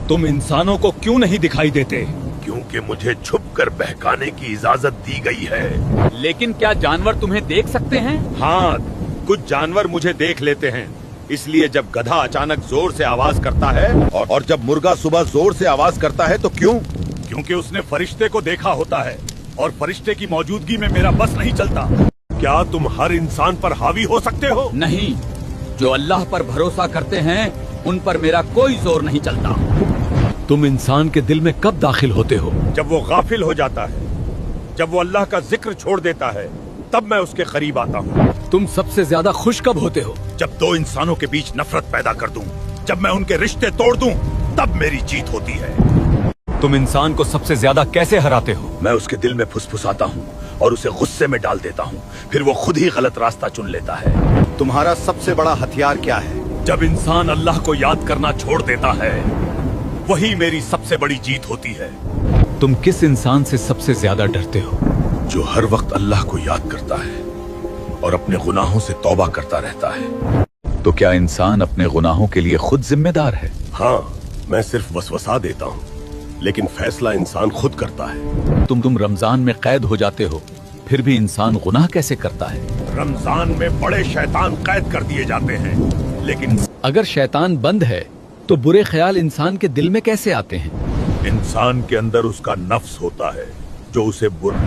तुम इंसानों को क्यों नहीं दिखाई देते? क्योंकि मुझे छुपकर बहकाने की इजाजत दी गई है। लेकिन क्या जानवर तुम्हें देख सकते हैं? हाँ, कुछ जानवर मुझे देख लेते हैं। इसलिए जब गधा अचानक जोर से आवाज करता है और जब मुर्गा सुबह जोर से आवाज करता है तो क्यों? क्योंकि उसने फरिश्ते को देखा होता है और फरिश्ते की मौजूदगी में मेरा बस नहीं चलता। क्या तुम हर इंसान पर हावी हो सकते हो? नहीं, जो अल्लाह पर भरोसा करते हैं उन पर मेरा कोई जोर नहीं चलता। तुम इंसान के दिल में कब दाखिल होते हो? जब वो गाफिल हो जाता है, जब वो अल्लाह का जिक्र छोड़ देता है, तब मैं उसके करीब आता हूँ। तुम सबसे ज्यादा खुश कब होते हो? जब दो इंसानों के बीच नफरत पैदा कर दूं, जब मैं उनके रिश्ते तोड़ दूं, तब मेरी जीत होती है। तुम इंसान को सबसे ज्यादा कैसे हराते हो? मैं उसके दिल में फुसफुसाता हूँ और उसे गुस्से में डाल देता हूँ, फिर वो खुद ही गलत रास्ता चुन लेता है। तुम्हारा सबसे बड़ा हथियार क्या है? जब इंसान अल्लाह को याद करना छोड़ देता है, वही मेरी सबसे बड़ी जीत होती है। तुम किस इंसान से सबसे ज्यादा डरते हो? जो हर वक्त अल्लाह को याद करता है और अपने गुनाहों से तौबा करता रहता है। तो क्या इंसान अपने गुनाहों के लिए खुद जिम्मेदार है? हाँ, मैं सिर्फ वसवसा देता हूँ, लेकिन फैसला इंसान खुद करता है। तुम रमजान में कैद हो जाते हो, फिर भी इंसान गुनाह कैसे करता है? रमजान में बड़े शैतान कैद कर दिए जाते हैं, लेकिन अगर शैतान बंद है तो बुरे ख्याल इंसान के दिल में कैसे आते हैं? इंसान के अंदर उसका नफ्स होता है जो उसे बुरा